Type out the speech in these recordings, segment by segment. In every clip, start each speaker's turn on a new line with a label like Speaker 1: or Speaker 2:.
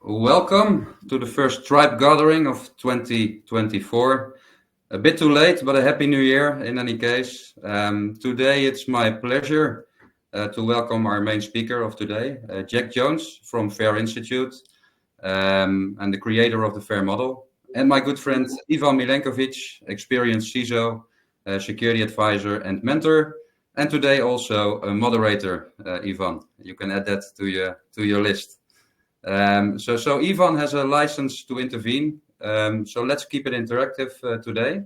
Speaker 1: Welcome to the first Tribe gathering of 2024. A bit too late, but a happy new year in any case. Today it's my pleasure to welcome our main speaker of today, Jack Jones from FAIR Institute and the creator of the FAIR model, and my good friend Ivan Milenkovic, experienced CISO, security advisor and mentor, and today also a moderator. Ivan, you can add that to your list. So Ivan has a license to intervene. So let's keep it interactive today.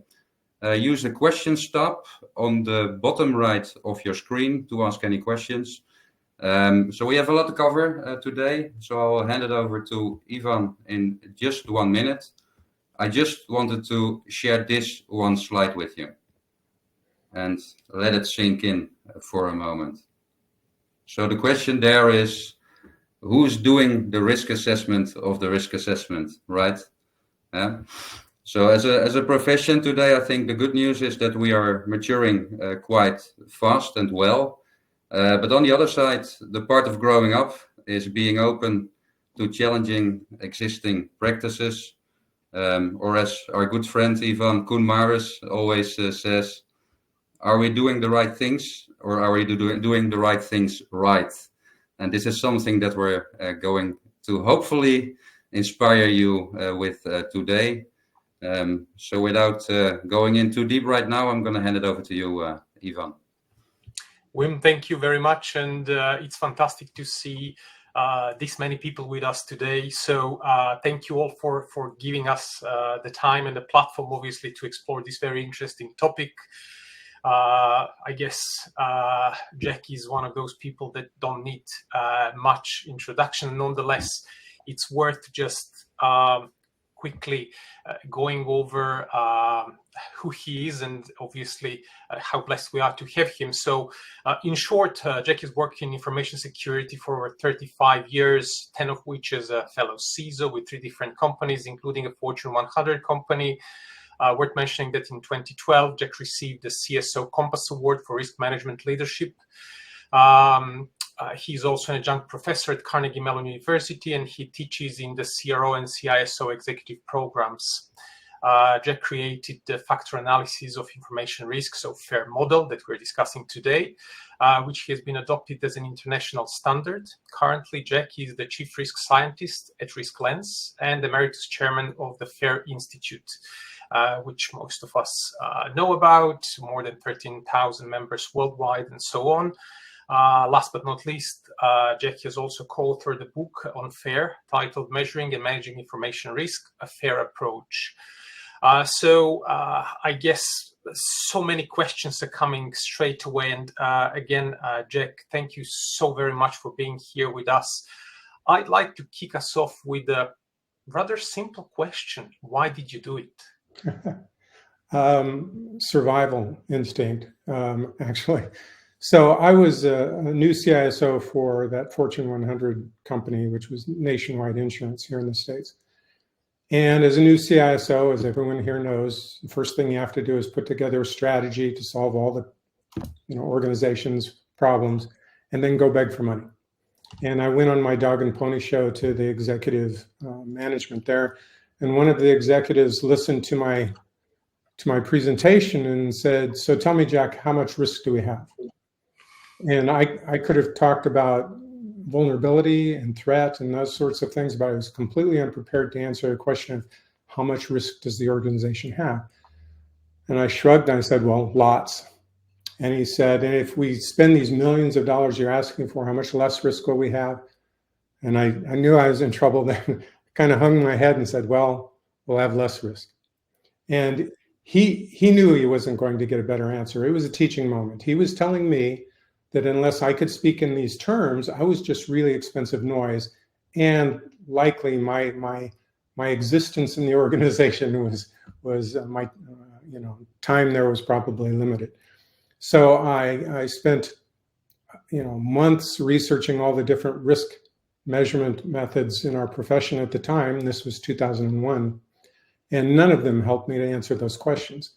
Speaker 1: Use the questions tab on the bottom right of your screen to ask any questions. So we have a lot to cover today. So I'll hand it over to Ivan in just 1 minute. I just wanted to share this one slide with you and let it sink in for a moment. So the question there is, who's doing the risk assessment of the risk assessment, right? So as a profession today, I think the good news is that we are maturing quite fast and well. But on the other side, the part of growing up is being open to challenging existing practices. Or as our good friend Ivan Koen-Maris always says, are we doing the right things or are we doing the right things right? And this is something that we're going to hopefully inspire you with today. So without going in too deep right now, I'm going to hand it over to you, Ivan.
Speaker 2: Wim, thank you very much. And it's fantastic to see this many people with us today. So thank you all for giving us the time and the platform, obviously, to explore this very interesting topic. I guess Jack is one of those people that don't need much introduction. Nonetheless, it's worth just quickly going over who he is and obviously how blessed we are to have him. So in short, Jack has worked in information security for over 35 years, 10 of which as a fellow CISO with 3 different companies, including a Fortune 100 company. Worth mentioning that in 2012, Jack received the CISO Compass Award for Risk Management Leadership. He's also an adjunct professor at Carnegie Mellon University, and he teaches in the CRO and CISO executive programs. Jack created the factor analysis of information risk, so FAIR model that we're discussing today, which has been adopted as an international standard. Currently, Jack is the chief risk scientist at RiskLens and emeritus chairman of the FAIR Institute, which most of us know about, more than 13,000 members worldwide and so on. Last but not least, Jack has also co-authored a book on FAIR titled Measuring and Managing Information Risk, a FAIR Approach. So I guess so many questions are coming straight away. And again, Jack, thank you so very much for being here with us. I'd like to kick us off with a rather simple question. Why did you do it?
Speaker 3: Survival instinct, actually. So I was a new CISO for that Fortune 100 company, which was Nationwide Insurance here in the States. And as a new CISO, as everyone here knows, the first thing you have to do is put together a strategy to solve all the organization's problems and then go beg for money. And I went on my dog and pony show to the executive management there. And one of the executives listened to my presentation and said, so tell me, Jack, how much risk do we have? And I could have talked about vulnerability and threat and those sorts of things, but I was completely unprepared to answer the question of how much risk does the organization have? And I shrugged and I said, well, lots. And he said, and if we spend these millions of dollars you're asking for, how much less risk will we have? And I knew I was in trouble then. Kind of hung my head and said, well, we'll have less risk. And he knew he wasn't going to get a better answer. It was a teaching moment. He was telling me that unless I could speak in these terms, I was just really expensive noise. And likely my existence in the organization was my time there was probably limited. So I spent months researching all the different risk measurement methods in our profession at the time. This was 2001, and none of them helped me to answer those questions.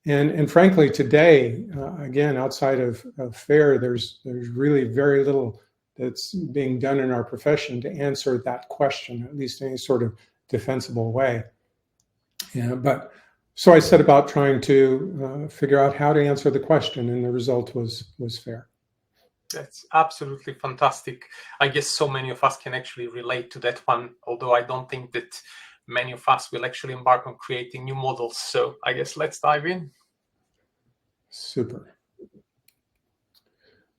Speaker 3: And frankly, today, again, outside of FAIR, there's really very little that's being done in our profession to answer that question, at least in any sort of defensible way. Yeah, but so I set about trying to figure out how to answer the question, and the result was fair.
Speaker 2: That's absolutely fantastic. I guess so many of us can actually relate to that one, although I don't think that many of us will actually embark on creating new models. So I guess let's dive in.
Speaker 3: Super.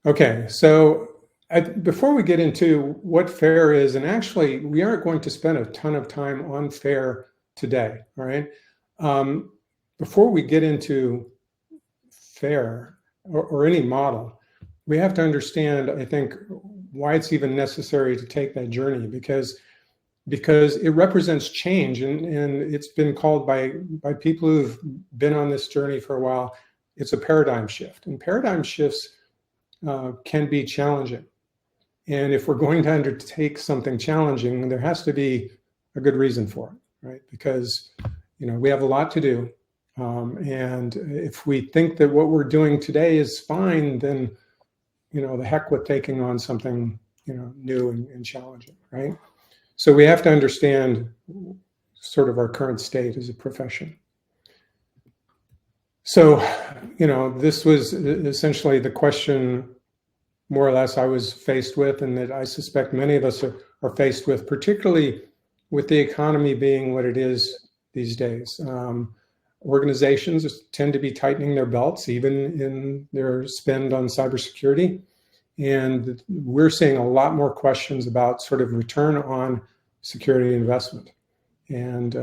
Speaker 3: Okay, so before we get into what FAIR is, and actually we aren't going to spend a ton of time on FAIR today, all right? Before we get into FAIR or any model, we have to understand, I think, why it's even necessary to take that journey, because it represents change, and it's been called by people who've been on this journey for a while, it's a paradigm shift. And paradigm shifts can be challenging. And if we're going to undertake something challenging, there has to be a good reason for it, right? Because, you know, we have a lot to do. And if we think that what we're doing today is fine, then, you know, the heck with taking on something, you know, new and challenging, right? So we have to understand sort of our current state as a profession. So, you know, this was essentially the question, more or less, I was faced with, and that I suspect many of us are faced with, particularly with the economy being what it is these days. Organizations tend to be tightening their belts, even in their spend on cybersecurity. And we're seeing a lot more questions about sort of return on security investment. And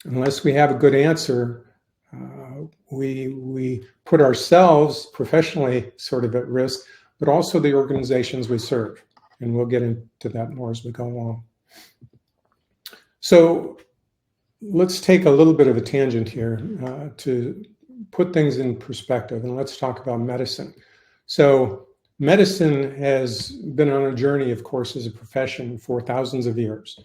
Speaker 3: unless we have a good answer, we put ourselves professionally sort of at risk, but also the organizations we serve. And we'll get into that more as we go along. So let's take a little bit of a tangent here to put things in perspective, and let's talk about medicine. So medicine has been on a journey, of course, as a profession for thousands of years.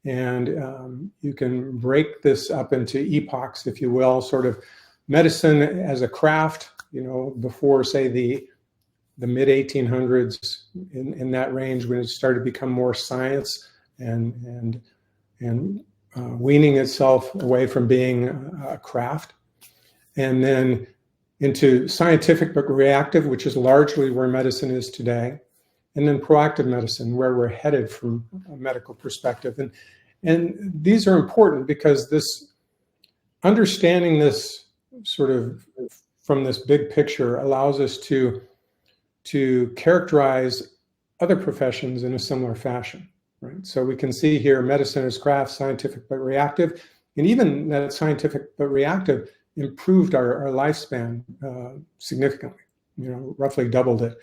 Speaker 3: And you can break this up into epochs, if you will, sort of medicine as a craft, you know, before, say, the mid-1800s, in that range, when it started to become more science and weaning itself away from being a craft. And then into scientific but reactive, which is largely where medicine is today. And then proactive medicine, where we're headed from a medical perspective. And these are important because this understanding this sort of from this big picture allows us to characterize other professions in a similar fashion, right? So we can see here medicine as craft, scientific but reactive, and even that scientific but reactive improved our lifespan significantly, you know, roughly doubled it.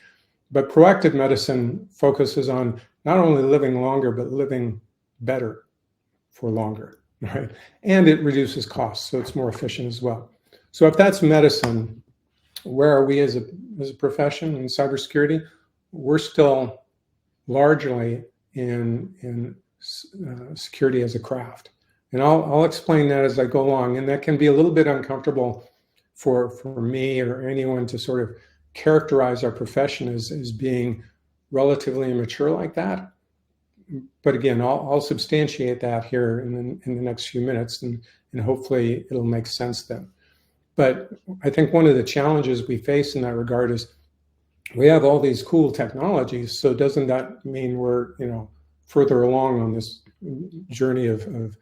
Speaker 3: But proactive medicine focuses on not only living longer, but living better for longer, right? And it reduces costs, so it's more efficient as well. So if that's medicine, where are we as a profession in cybersecurity? We're still largely in security as a craft. And I'll explain that as I go along. And that can be a little bit uncomfortable for me or anyone to sort of characterize our profession as being relatively immature like that. But again, I'll substantiate that here in the next few minutes, and hopefully it'll make sense then. But I think one of the challenges we face in that regard is we have all these cool technologies. So doesn't that mean we're, you know, further along on this journey of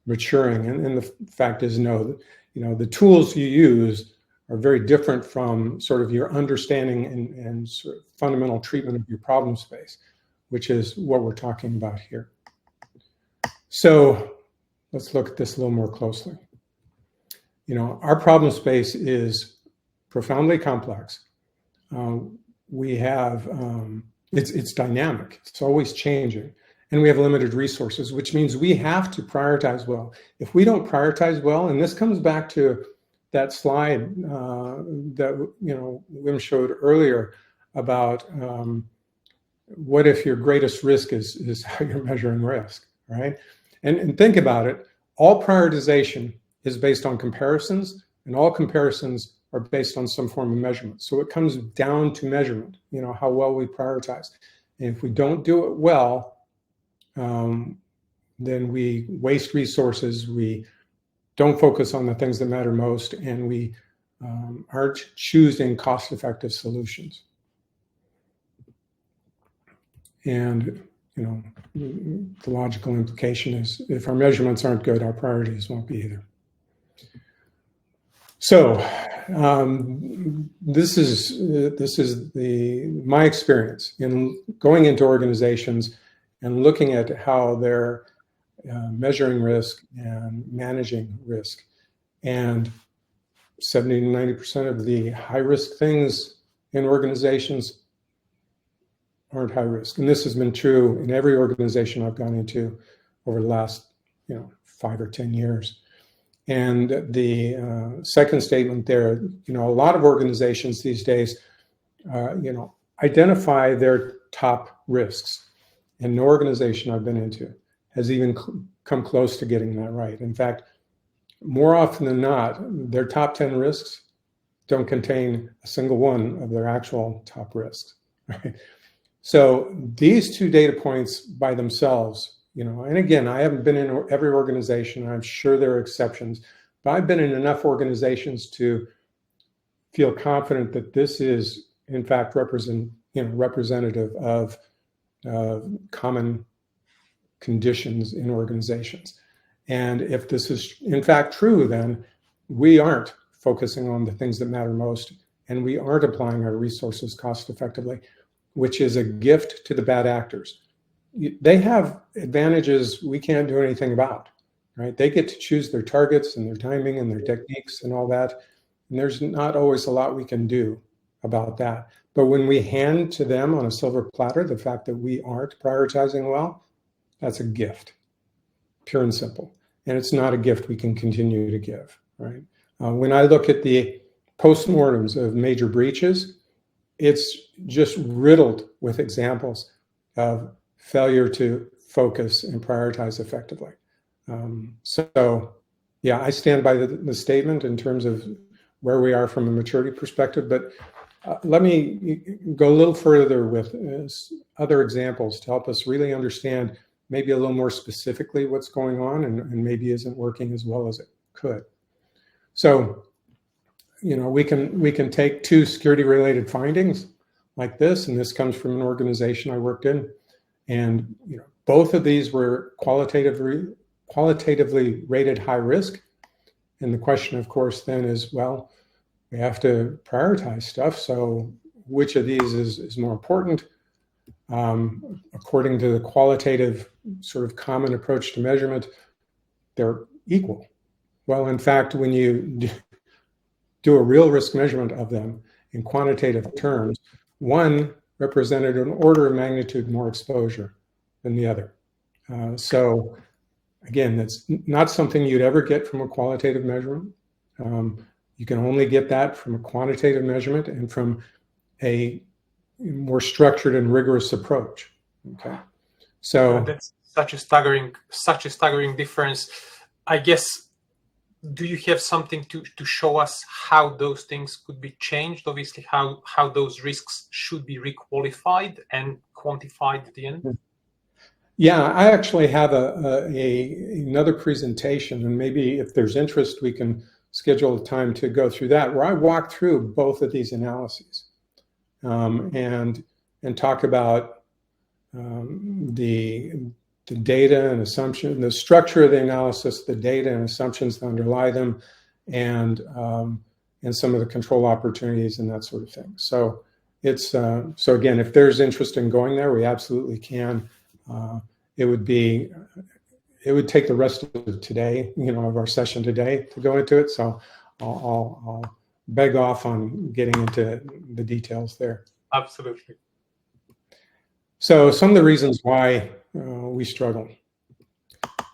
Speaker 3: maturing? And the fact is, no, you know, the tools you use are very different from sort of your understanding and sort of fundamental treatment of your problem space, which is what we're talking about here. So let's look at this a little more closely. You know, our problem space is profoundly complex. We have, it's dynamic, it's always changing, and we have limited resources, which means we have to prioritize well. If we don't prioritize well, and this comes back to that slide that, you know, Wim showed earlier about what if your greatest risk is how you're measuring risk, right? And think about it, all prioritization is based on comparisons, and all comparisons are based on some form of measurement. So it comes down to measurement, you know, how well we prioritize. And if we don't do it well, then we waste resources, we don't focus on the things that matter most, and we aren't choosing cost-effective solutions. And the logical implication is if our measurements aren't good, our priorities won't be either. So this is my experience in going into organizations and looking at how they're measuring risk and managing risk. And 70 to 90% of the high-risk things in organizations aren't high risk. And this has been true in every organization I've gone into over the last 5 or 10 years. And the second statement there, a lot of organizations these days, identify their top risks. And no organization I've been into has even come close to getting that right. In fact, more often than not, their top 10 risks don't contain a single one of their actual top risks. Right? So these two data points by themselves, and again, I haven't been in every organization. I'm sure there are exceptions, but I've been in enough organizations to feel confident that this is, in fact, representative of common conditions in organizations. And if this is, in fact, true, then we aren't focusing on the things that matter most, and we aren't applying our resources cost effectively, which is a gift to the bad actors. They have advantages we can't do anything about, right? They get to choose their targets and their timing and their techniques and all that. And there's not always a lot we can do about that. But when we hand to them on a silver platter the fact that we aren't prioritizing well, that's a gift, pure and simple. And it's not a gift we can continue to give, right? When I look at the postmortems of major breaches, it's just riddled with examples of failure to focus and prioritize effectively. So yeah, I stand by the statement in terms of where we are from a maturity perspective, but let me go a little further with other examples to help us really understand maybe a little more specifically what's going on and maybe isn't working as well as it could. So, we can take two security-related findings like this, and this comes from an organization I worked in, and both of these were qualitatively rated high risk. And the question, of course, then is, well, we have to prioritize stuff. So which of these is more important? According to the qualitative sort of common approach to measurement, they're equal. Well, in fact, when you do a real risk measurement of them in quantitative terms, one represented an order of magnitude more exposure than the other. So again, that's not something you'd ever get from a qualitative measurement. You can only get that from a quantitative measurement and from a more structured and rigorous approach. Okay, so
Speaker 2: that's such a staggering difference. I guess, do you have something to show us how those things could be changed? Obviously, how those risks should be requalified and quantified at the end?
Speaker 3: Yeah, I actually have another presentation, and maybe if there's interest, we can schedule a time to go through that, where I walk through both of these analyses and talk about the data and assumption, the structure of the analysis, the data and assumptions that underlie them, and some of the control opportunities and that sort of thing. So it's so again, if there's interest in going there, we absolutely can. It would take the rest of today, of our session today to go into it. So I'll beg off on getting into the details there.
Speaker 2: Absolutely.
Speaker 3: So some of the reasons why we struggle.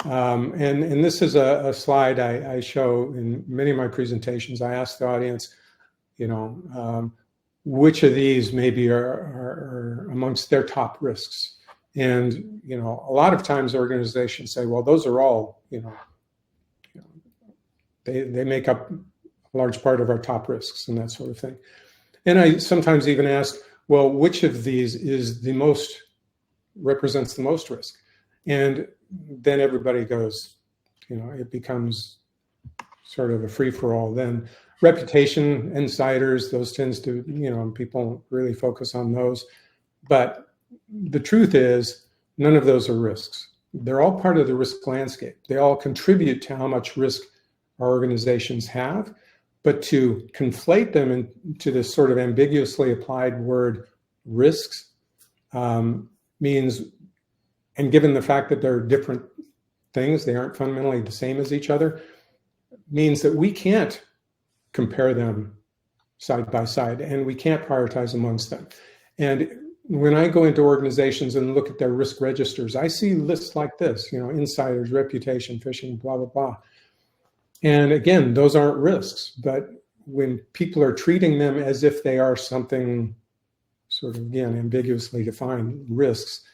Speaker 3: And this is a slide I show in many of my presentations. I ask the audience, which of these maybe are amongst their top risks. And, a lot of times organizations say, well, those are all, they make up a large part of our top risks and that sort of thing. And I sometimes even ask, well, which of these is the most represents the most risk. And then everybody goes, it becomes sort of a free-for-all. Then reputation, insiders, those tends to, people really focus on those. But the truth is, none of those are risks. They're all part of the risk landscape. They all contribute to how much risk our organizations have. But to conflate them into this sort of ambiguously applied word risks means, and given the fact that they're different things, they aren't fundamentally the same as each other, means that we can't compare them side by side and we can't prioritize amongst them. And when I go into organizations and look at their risk registers, I see lists like this, insiders, reputation, phishing, blah, blah, blah. And again, those aren't risks, but when people are treating them as if they are something sort of, again, ambiguously defined risks,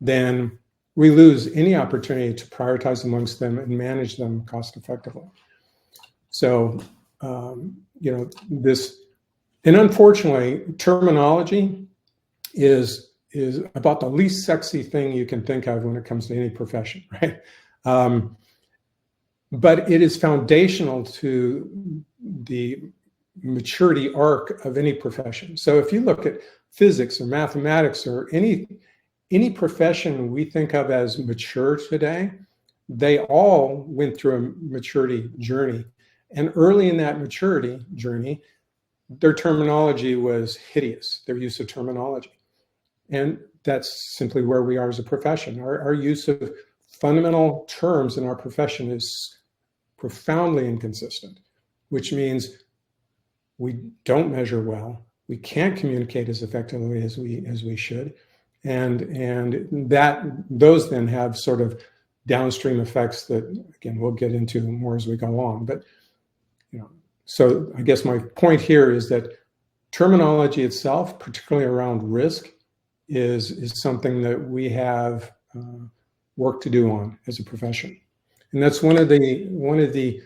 Speaker 3: then we lose any opportunity to prioritize amongst them and manage them cost effectively. So, this, and unfortunately, terminology is about the least sexy thing you can think of when it comes to any profession, right? But it is foundational to the maturity arc of any profession. So if you look at physics or mathematics or any profession we think of as mature today, they all went through a maturity journey. And early in that maturity journey, their terminology was hideous, their use of terminology. And that's simply where we are as a profession. Our use of fundamental terms in our profession is profoundly inconsistent, which means we don't measure well, we can't communicate as effectively as we should, and that those then have sort of downstream effects that, again, we'll get into more as we go along. But so I guess my point here is that terminology itself, particularly around risk, is something that we have work to do on as a profession. And that's one of the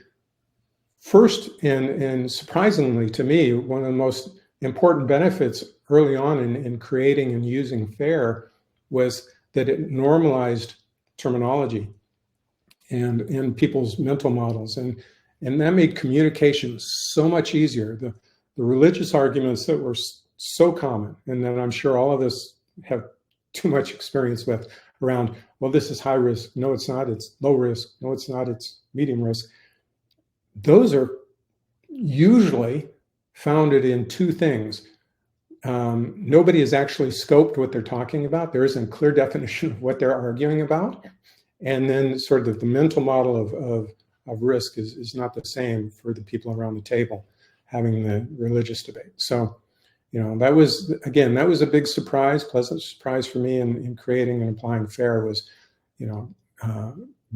Speaker 3: first and surprisingly to me, one of the most important benefits early on in creating and using FAIR was that it normalized terminology and people's mental models. And that made communication so much easier. The religious arguments that were so common, and that I'm sure all of us have too much experience with, around, well, this is high risk. No, it's not. It's low risk. No, it's not. It's medium risk. Those are usually founded in two things. Nobody has actually scoped what they're talking about. There isn't a clear definition of what they're arguing about. And then sort of the mental model of risk is not the same for the people around the table having the religious debate. So, that was, again, that was a big surprise, pleasant surprise for me in creating and applying FAIR was,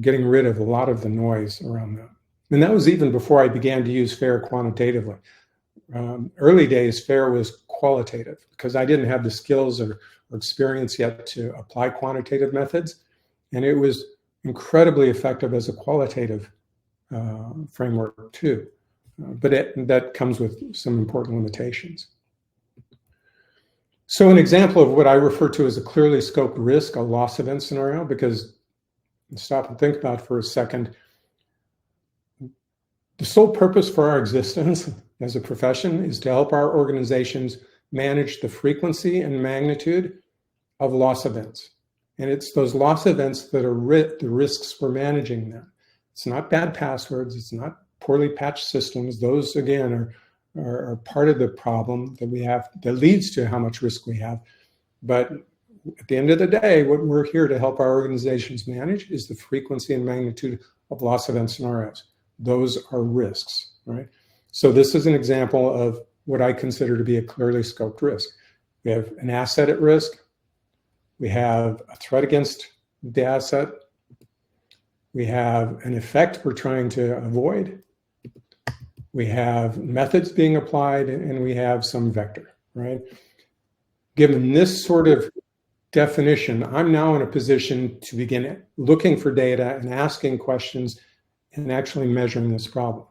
Speaker 3: getting rid of a lot of the noise around that. And that was even before I began to use FAIR quantitatively. Early days, FAIR was qualitative because I didn't have the skills or experience yet to apply quantitative methods. And it was incredibly effective as a qualitative framework too. But that comes with some important limitations. So an example of what I refer to as a clearly scoped risk, a loss event scenario, because stop and think about it for a second. The sole purpose for our existence as a profession is to help our organizations manage the frequency and magnitude of loss events. And it's those loss events that are the risks we're managing them. It's not bad passwords. It's not poorly patched systems. Those, again, are part of the problem that we have that leads to how much risk we have. But at the end of the day, what we're here to help our organizations manage is the frequency and magnitude of loss event scenarios. Those are risks, right? So this is an example of what I consider to be a clearly scoped risk. We have an asset at risk. We have a threat against the asset. We have an effect we're trying to avoid. We have methods being applied, and we have some vector, right? Given this sort of definition, I'm now in a position to begin looking for data and asking questions and actually measuring this problem.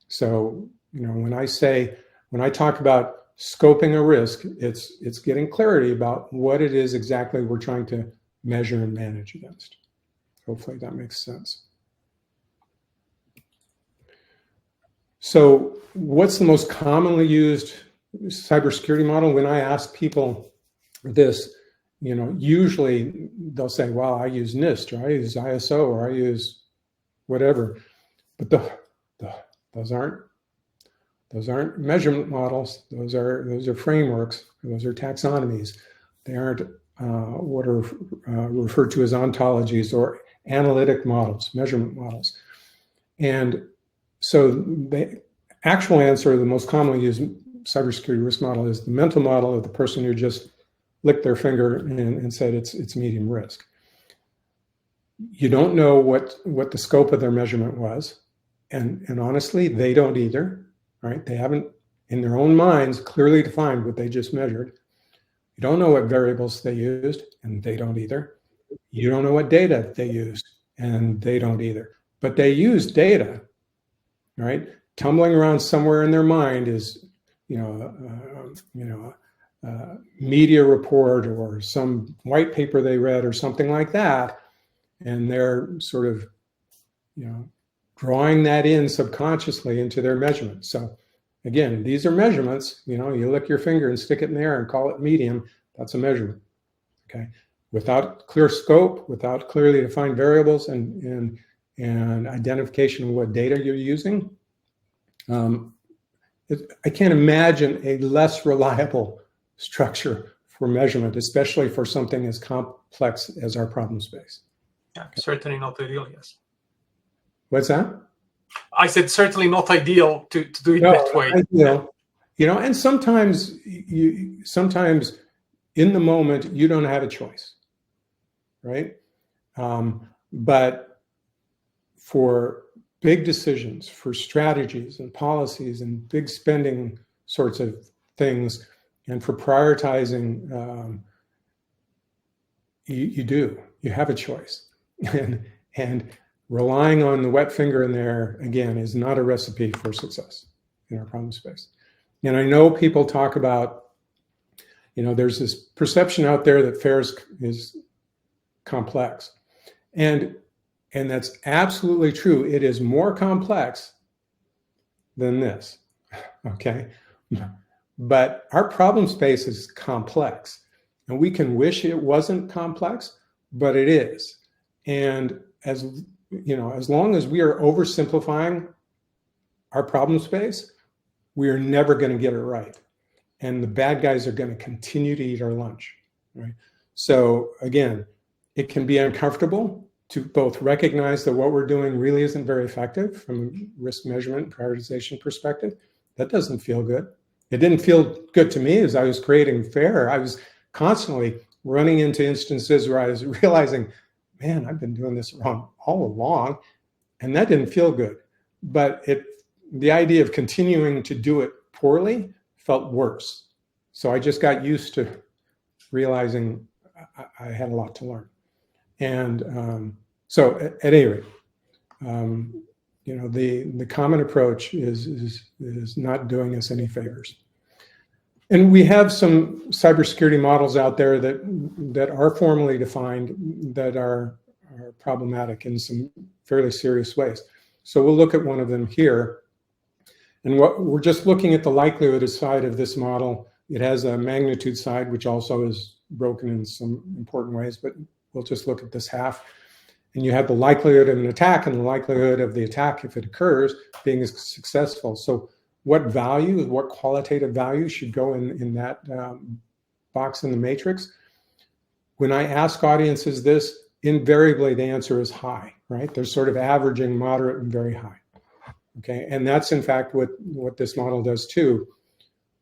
Speaker 3: So, when I talk about scoping a risk, it's getting clarity about what it is exactly we're trying to measure and manage against. Hopefully that makes sense. So what's the most commonly used cybersecurity model? When I ask people this, usually they'll say, well, I use NIST, or I use ISO, or I use whatever. But those aren't measurement models. Those are frameworks. Those are taxonomies. They aren't what are referred to as ontologies or analytic models, measurement models. And so the actual answer, the most commonly used cybersecurity risk model, is the mental model of the person who just licked their finger and said it's medium risk. You don't know what the scope of their measurement was. And honestly, they don't either, right? They haven't, in their own minds, clearly defined what they just measured. You don't know what variables they used, and they don't either. You don't know what data they used, and they don't either. But they used data, right? Tumbling around somewhere in their mind is, media report or some white paper they read or something like that, and they're sort of, drawing that in subconsciously into their measurements. So again, these are measurements. You lick your finger and stick it in the air and call it medium. That's a measurement. Okay, without clear scope, without clearly defined variables and identification of what data you're using, I can't imagine a less reliable structure for measurement, especially for something as complex as our problem space.
Speaker 2: Yeah, certainly not ideal, yes.
Speaker 3: What's that?
Speaker 2: I said certainly not ideal to do it that way.
Speaker 3: And sometimes in the moment you don't have a choice, right? But for big decisions, for strategies and policies and big spending sorts of things, and for prioritizing, you have a choice. And relying on the wet finger in there, again, is not a recipe for success in our problem space. And I know people talk about, there's this perception out there that FAIR is complex. And that's absolutely true. It is more complex than this, okay? But our problem space is complex. And we can wish it wasn't complex, but it is. And as long as we are oversimplifying our problem space, we are never going to get it right. And the bad guys are going to continue to eat our lunch, right? So again, it can be uncomfortable to both recognize that what we're doing really isn't very effective from a risk measurement and prioritization perspective. That doesn't feel good. It didn't feel good to me as I was creating FAIR. I was constantly running into instances where I was realizing, man, I've been doing this wrong all along, and that didn't feel good. But the idea of continuing to do it poorly felt worse. So I just got used to realizing I had a lot to learn. And so at any rate, the common approach is not doing us any favors. And we have some cybersecurity models out there that are formally defined that are problematic in some fairly serious ways. So we'll look at one of them here. And we're just looking at the likelihood side of this model. It has a magnitude side, which also is broken in some important ways, but we'll just look at this half. And you have the likelihood of an attack and the likelihood of the attack, if it occurs, being successful. So what value, what qualitative value should go in that box in the matrix? When I ask audiences this, invariably the answer is high, right? They're sort of averaging moderate and very high, okay? And that's in fact what this model does too.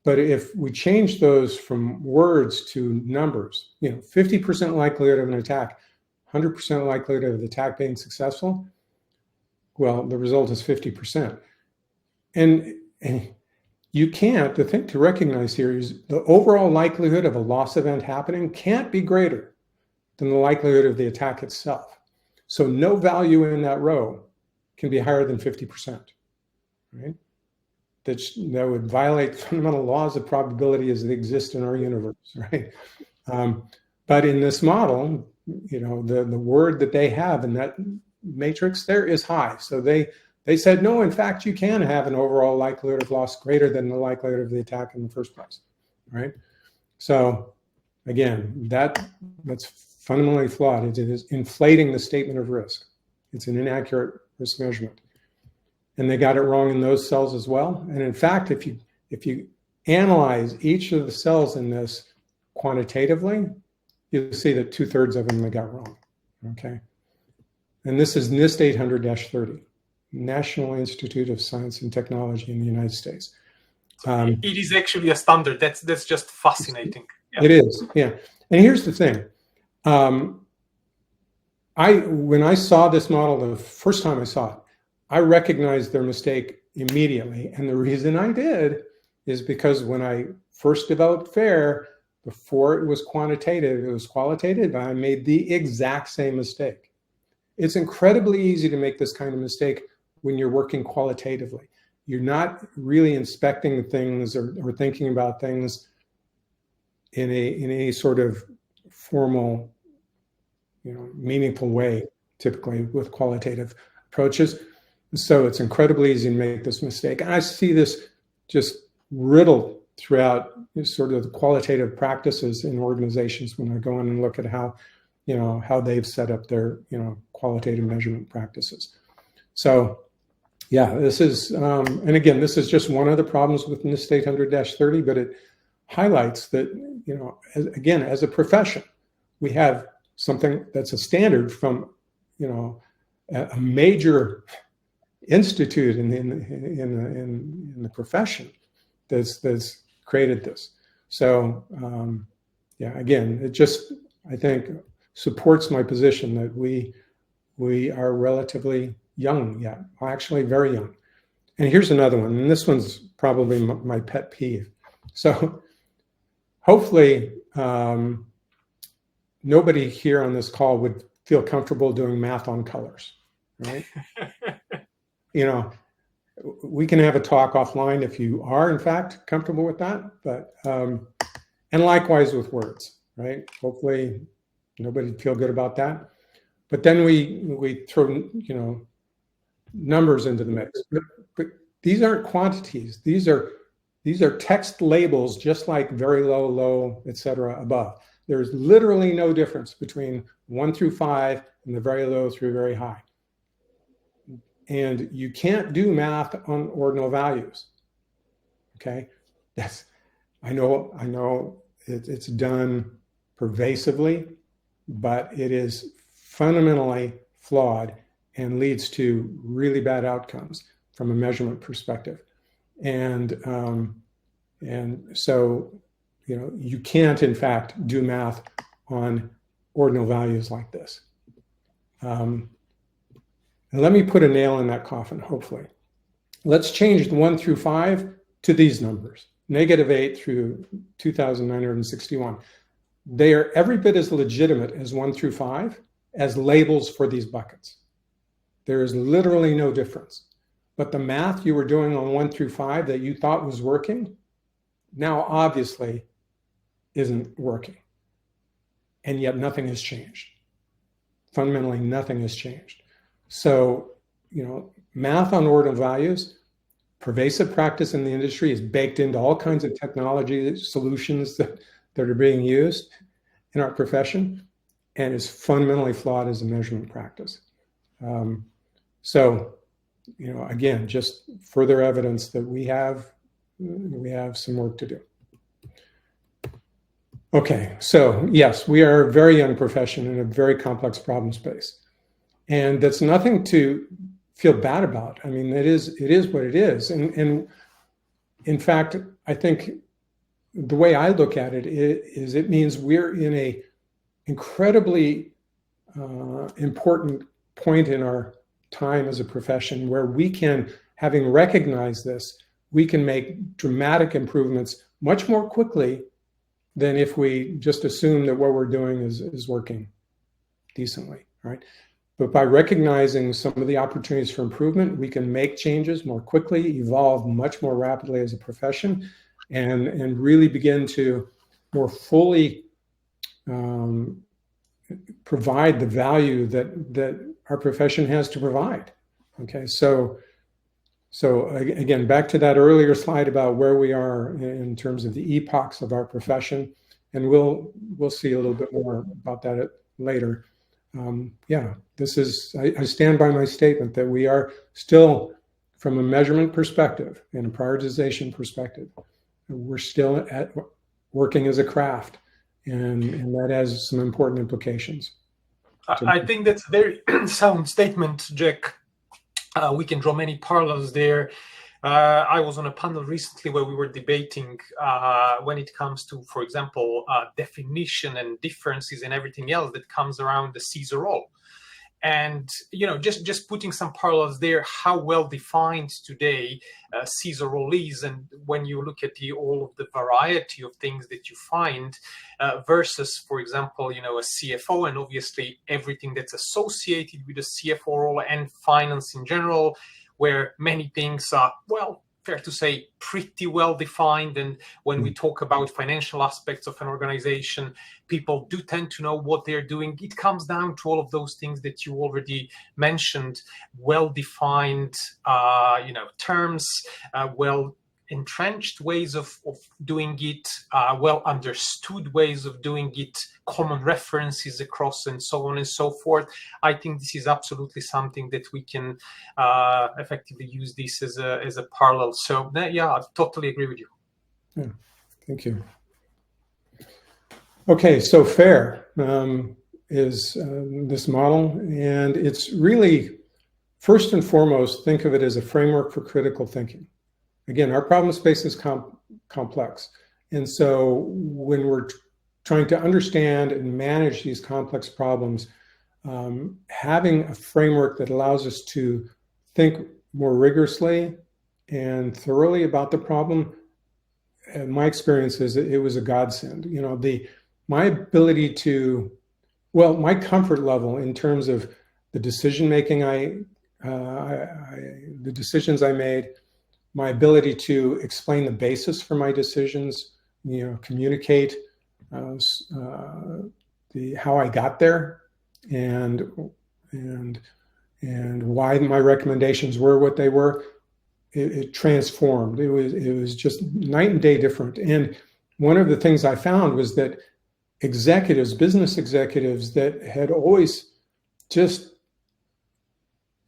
Speaker 3: But if we change those from words to numbers, 50% likelihood of an attack, 100% likelihood of the attack being successful, well, the result is 50%. And you can't, the thing to recognize here is the overall likelihood of a loss event happening can't be greater than the likelihood of the attack itself. So no value in that row can be higher than 50%, right? that would violate fundamental laws of probability as they exist in our universe, right? But in this model, the word that they have in that matrix there is high. So they said, no, in fact, you can have an overall likelihood of loss greater than the likelihood of the attack in the first place, right? So again, that's fundamentally flawed. It is inflating the statement of risk. It's an inaccurate risk measurement. And they got it wrong in those cells as well. And in fact, if you analyze each of the cells in this quantitatively, you'll see that 2/3 of them they got wrong, okay? And this is NIST 800-30, National Institute of Science and Technology in the United States.
Speaker 2: It is actually a standard. That's just fascinating.
Speaker 3: Yeah. It is, yeah. And here's the thing. When I saw this model the first time I saw it, I recognized their mistake immediately. And the reason I did is because when I first developed FAIR, before it was quantitative, it was qualitative, I made the exact same mistake. It's incredibly easy to make this kind of mistake when you're working qualitatively. You're not really inspecting things or thinking about things in a sort of formal, meaningful way, typically with qualitative approaches. So it's incredibly easy to make this mistake. And I see this just riddled throughout sort of the qualitative practices in organizations when I go in and look at how they've set up their, qualitative measurement practices. So yeah, this is, and again, this is just one of the problems with NIST 800-30, but it highlights that, again, as a profession, we have something that's a standard from, a major institute in the profession that's created this. So yeah, again, it just, I think, supports my position that we are relatively young yet, actually very young. And here's another one, and this one's probably my pet peeve. So hopefully nobody here on this call would feel comfortable doing math on colors, right? We can have a talk offline if you are in fact comfortable with that, but and likewise with words, right? Hopefully nobody would feel good about that. But then we throw numbers into the mix. But these aren't quantities. These are text labels, just like very low, low, etc. above. There's literally no difference between 1 through 5 and the very low through very high. And you can't do math on ordinal values. Okay, I know it's done pervasively, but it is fundamentally flawed and leads to really bad outcomes from a measurement perspective. And so, you can't, in fact, do math on ordinal values like this. And let me put a nail in that coffin, hopefully. Let's change the 1 through 5 to these numbers, -8 through 2,961. They are every bit as legitimate as 1 through 5 as labels for these buckets. There is literally no difference. But the math you were doing on 1 through 5 that you thought was working, now obviously isn't working. And yet nothing has changed. Fundamentally, nothing has changed. So, math on ordinal values, pervasive practice in the industry, is baked into all kinds of technology solutions that are being used in our profession, and is fundamentally flawed as a measurement practice. So, again, just further evidence that we have some work to do. Okay, so yes, we are a very young profession in a very complex problem space. And that's nothing to feel bad about. I mean, it is what it is. And in fact, I think the way I look at it is it means we're in a incredibly important point in our time as a profession where we can, having recognized this, we can make dramatic improvements much more quickly than if we just assume that what we're doing is working decently, right? But by recognizing some of the opportunities for improvement, we can make changes more quickly, evolve much more rapidly as a profession, and really begin to more fully provide the value that our profession has to provide. Okay, so again, back to that earlier slide about where we are in terms of the epochs of our profession, and we'll see a little bit more about that later. Yeah, this is, I stand by my statement that we are still, from a measurement perspective and a prioritization perspective, we're still working as a craft, and that has some important implications.
Speaker 2: I think that's a very sound statement, Jack. We can draw many parallels there. I was on a panel recently where we were debating when it comes to, for example, definition and differences and everything else that comes around the CISO role. And, you know, just putting some parallels there, how well defined today CISO role is, and when you look at all of the variety of things that you find versus, for example, you know, a CFO, and obviously everything that's associated with a CFO role and finance in general, where many things are, well, fair to say, pretty well defined. And when we talk about financial aspects of an organization, people do tend to know what they're doing. It comes down to all of those things that you already mentioned: well-defined, you know, terms, well entrenched ways of doing it, well understood ways of doing it, common references across, and so on and so forth. I think this is absolutely something that we can effectively use this as a parallel. So yeah, I totally agree with you.
Speaker 3: Yeah, thank you. Okay, so FAIR is this model, and it's really, first and foremost, think of it as a framework for critical thinking. Again, our problem space is complex. And so when we're trying to understand and manage these complex problems, having a framework that allows us to think more rigorously and thoroughly about the problem, my experience is it was a godsend. You know, my ability to, well, my comfort level in terms of the decision-making the decisions I made, my ability to explain the basis for my decisions, you know, communicate how I got there, and why my recommendations were what they were. It transformed. It was just night and day different. And one of the things I found was that executives, business executives that had always just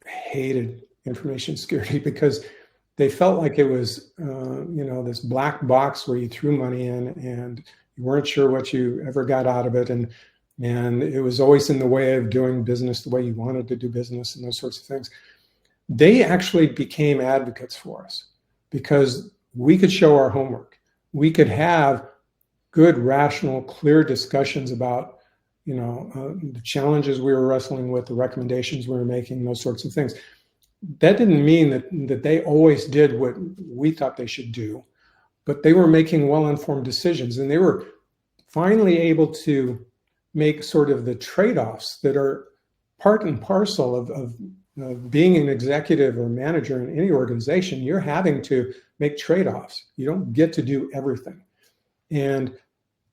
Speaker 3: hated information security because they felt like it was, you know, this black box where you threw money in and you weren't sure what you ever got out of it. And it was always in the way of doing business the way you wanted to do business and those sorts of things. They actually became advocates for us because we could show our homework. We could have good, rational, clear discussions about, you know, the challenges we were wrestling with, the recommendations we were making, those sorts of things. That didn't mean that they always did what we thought they should do, but they were making well-informed decisions, and they were finally able to make sort of the trade-offs that are part and parcel of being an executive or manager in any organization. You're having to make trade-offs. You don't get to do everything. And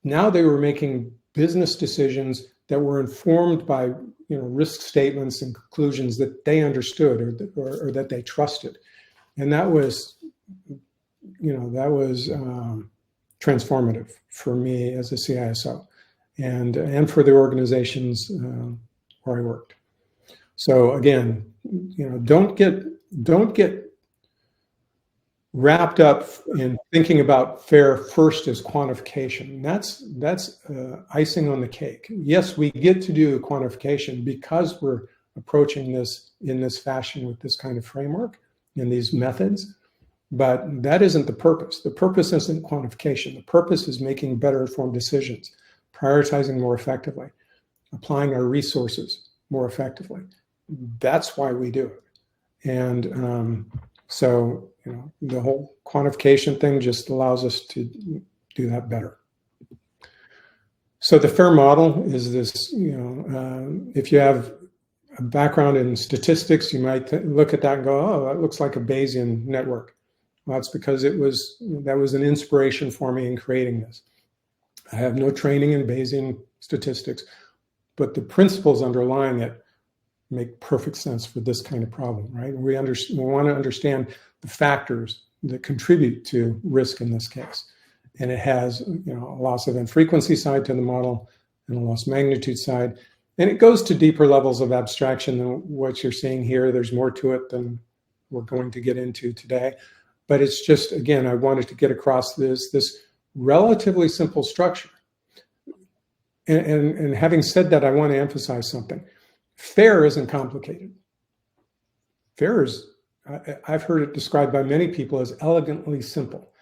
Speaker 3: now they were making business decisions that were informed by, you know, risk statements and conclusions that they understood or that they trusted. And that was, you know, that was transformative for me as a CISO and for the organizations where I worked. So again, you know, don't get wrapped up in thinking about FAIR first as quantification. That's icing on the cake. Yes, we get to do quantification because we're approaching this in this fashion with this kind of framework and these methods, but that isn't the purpose. The purpose isn't quantification. The purpose is making better informed decisions, prioritizing more effectively, applying our resources more effectively. That's why we do it. And so, you know, the whole quantification thing just allows us to do that better. So the FAIR model is this, you know, if you have a background in statistics, you might look at that and go, oh, that looks like a Bayesian network. Well, that's because that was an inspiration for me in creating this. I have no training in Bayesian statistics, but the principles underlying it make perfect sense for this kind of problem, right? We want to understand the factors that contribute to risk in this case. And it has, a loss event frequency side to the model and a loss magnitude side. And it goes to deeper levels of abstraction than what you're seeing here. There's more to it than we're going to get into today. But it's just, again, I wanted to get across this relatively simple structure. And having said that, I want to emphasize something. FAIR isn't complicated. FAIR is, I've heard it described by many people as elegantly simple.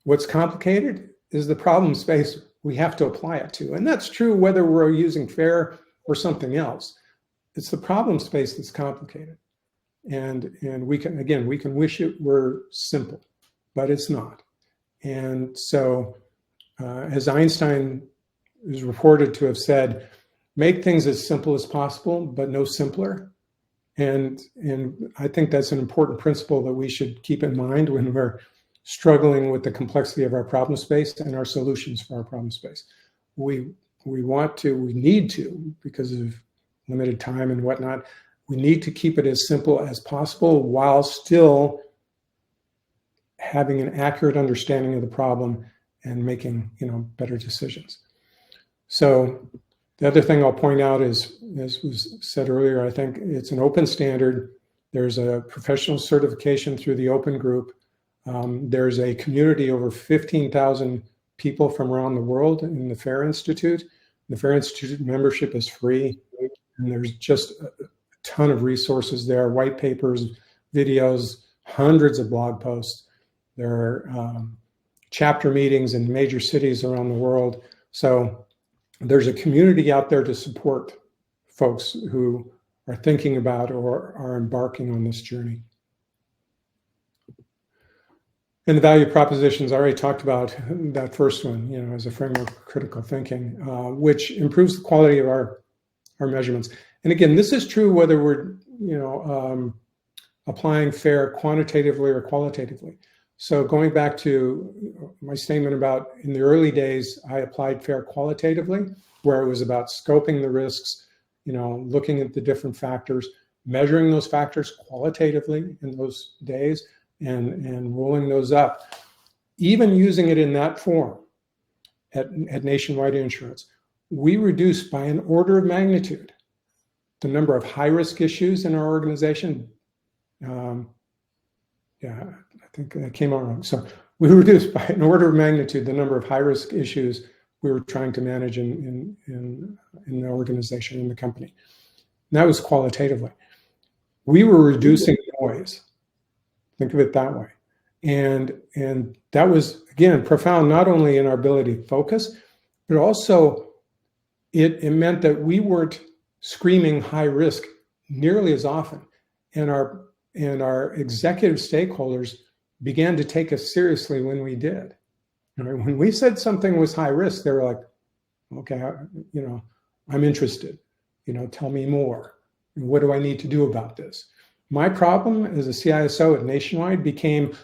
Speaker 3: What's complicated is the problem space we have to apply it to. And that's true whether we're using FAIR or something else. It's the problem space that's complicated. And we can wish it were simple, but it's not. And so as Einstein is reported to have said, make things as simple as possible, but no simpler. And I think that's an important principle that we should keep in mind when we're struggling with the complexity of our problem space and our solutions for our problem space. We need to, because of limited time and whatnot, we need to keep it as simple as possible while still having an accurate understanding of the problem and making, better decisions. So the other thing I'll point out is, as was said earlier, I think it's an open standard. There's a professional certification through the open group. There's a community, over 15,000 people from around the world in the FAIR Institute. The FAIR Institute membership is free, and there's just a ton of resources there, white papers, videos, hundreds of blog posts. There are chapter meetings in major cities around the world. So there's a community out there to support folks who are thinking about or are embarking on this journey. And the value propositions, I already talked about that first one, as a framework of critical thinking, which improves the quality of our measurements. And again, this is true whether we're, applying FAIR quantitatively or qualitatively. So going back to my statement about in the early days, I applied FAIR qualitatively, where it was about scoping the risks, looking at the different factors, measuring those factors qualitatively in those days, and rolling those up. Even using it in that form at Nationwide Insurance, we reduced by an order of magnitude the number of high-risk issues in our organization. I think that came out wrong. So we reduced by an order of magnitude the number of high-risk issues we were trying to manage in the organization, in the company. And that was qualitatively. We were reducing noise. Think of it that way. And that was, again, profound, not only in our ability to focus, but also it meant that we weren't screaming high risk nearly as often. And our executive stakeholders began to take us seriously when we did. When we said something was high risk, they were like, okay, I'm interested. Tell me more. What do I need to do about this? My problem as a CISO at Nationwide became,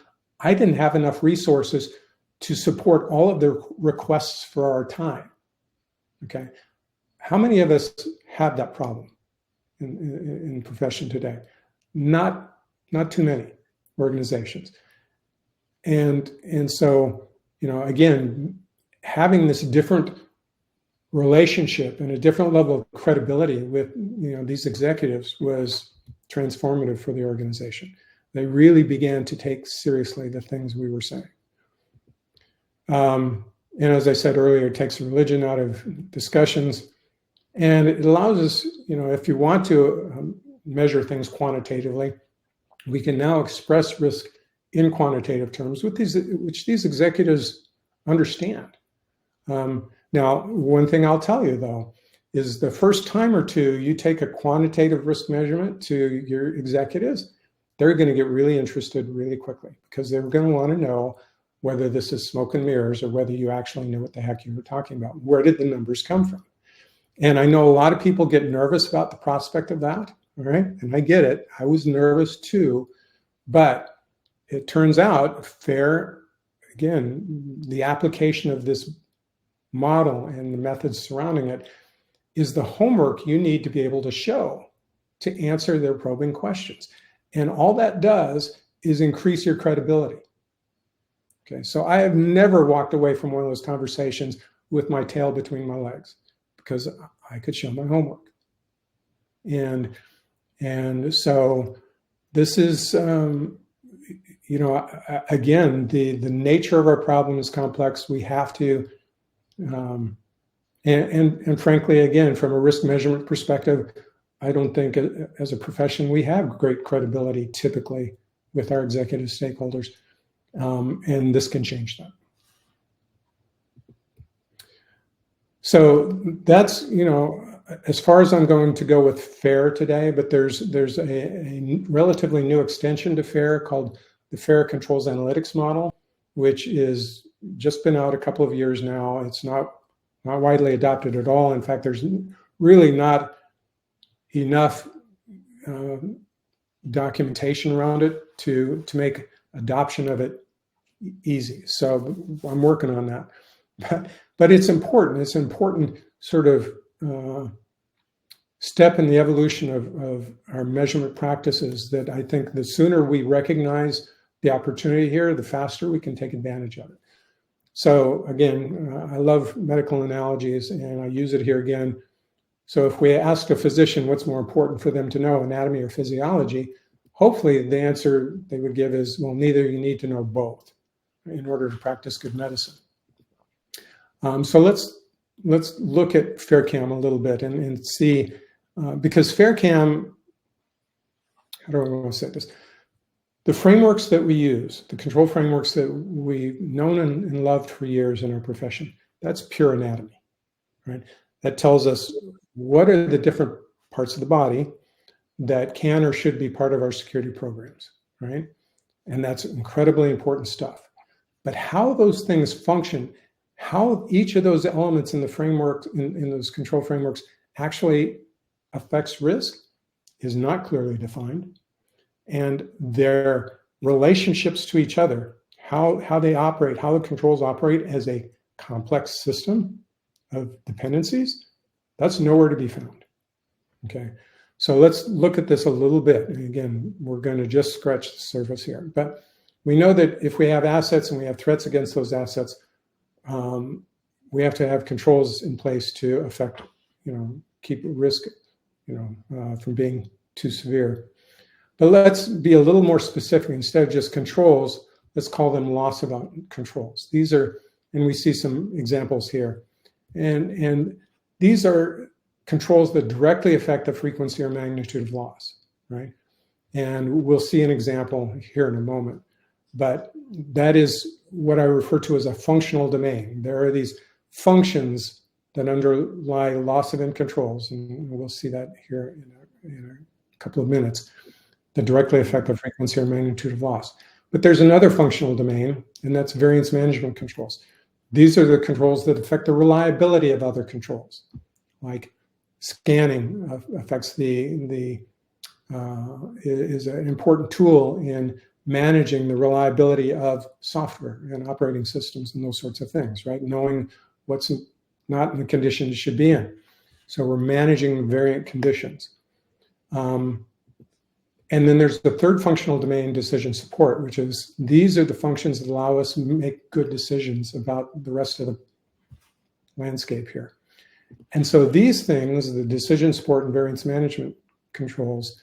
Speaker 3: I didn't have enough resources to support all of their requests for our time. Okay. How many of us have that problem in profession today? Not too many organizations. And so, again, having this different relationship and a different level of credibility with, these executives was transformative for the organization. They really began to take seriously the things we were saying. And as I said earlier, it takes religion out of discussions, and it allows us, if you want to measure things quantitatively, we can now express risk in quantitative terms, which these executives understand. Now, one thing I'll tell you, though, is the first time or two you take a quantitative risk measurement to your executives, they're going to get really interested really quickly, because they're going to want to know whether this is smoke and mirrors or whether you actually know what the heck you were talking about. Where did the numbers come from? And I know a lot of people get nervous about the prospect of that, all right? And I get it. I was nervous too, but it turns out FAIR, again, the application of this model and the methods surrounding it is the homework you need to be able to show to answer their probing questions. And all that does is increase your credibility. Okay, so I have never walked away from one of those conversations with my tail between my legs because I could show my homework. And so this is, you know, again, the nature of our problem is complex. We have to, and frankly, again, from a risk measurement perspective, I don't think as a profession we have great credibility typically with our executive stakeholders, and this can change that. So that's, you know, as far as I'm going to go with FAIR today, but there's a relatively new extension to FAIR called the FAIR Controls Analytics Model, which is just been out a couple of years now. It's not widely adopted at all. In fact, there's really not enough documentation around it to make adoption of it easy. So I'm working on that. But it's important. It's an important sort of step in the evolution of our measurement practices that I think the sooner we recognize the opportunity here, the faster we can take advantage of it. So again, I love medical analogies and I use it here again. So if we ask a physician what's more important for them to know, anatomy or physiology, hopefully the answer they would give is, well, neither. You need to know both in order to practice good medicine. So let's look at FAIRCAM a little bit and see, because FAIRCAM, how do I want to say this? The frameworks that we use, the control frameworks that we've known and loved for years in our profession, that's pure anatomy, right? That tells us what are the different parts of the body that can or should be part of our security programs, right? And that's incredibly important stuff. But how those things function, how each of those elements in the framework, in those control frameworks actually affects risk is not clearly defined. And their relationships to each other, how they operate, how the controls operate as a complex system of dependencies, that's nowhere to be found. Okay, so let's look at this a little bit. And again, we're going to just scratch the surface here. But we know that if we have assets and we have threats against those assets, we have to have controls in place to affect, you know, keep risk, you know, from being too severe. But let's be a little more specific. Instead of just controls, let's call them loss of controls. These are, and we see some examples here. And these are controls that directly affect the frequency or magnitude of loss, right? And we'll see an example here in a moment. But that is what I refer to as a functional domain. There are these functions that underlie loss of controls, and we'll see that here in a couple of minutes, that directly affect the frequency or magnitude of loss. But there's another functional domain, and that's variance management controls. These are the controls that affect the reliability of other controls, like scanning affects is an important tool in managing the reliability of software and operating systems and those sorts of things, right? Knowing what's not in the condition it should be in. So we're managing variant conditions. And then there's the third functional domain, decision support, which is these are the functions that allow us to make good decisions about the rest of the landscape here. And so these things, the decision support and variance management controls,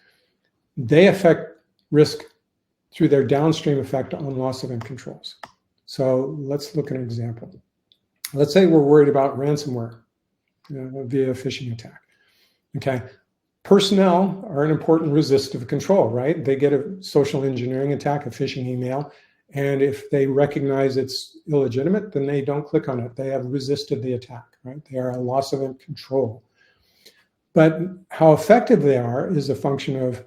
Speaker 3: they affect risk through their downstream effect on loss of controls. So let's look at an example. Let's say we're worried about ransomware via a phishing attack. Okay. Personnel are an important resistive control, right? They get a social engineering attack, a phishing email, and if they recognize it's illegitimate, then they don't click on it. They have resisted the attack, right? They are a loss of control. But how effective they are is a function of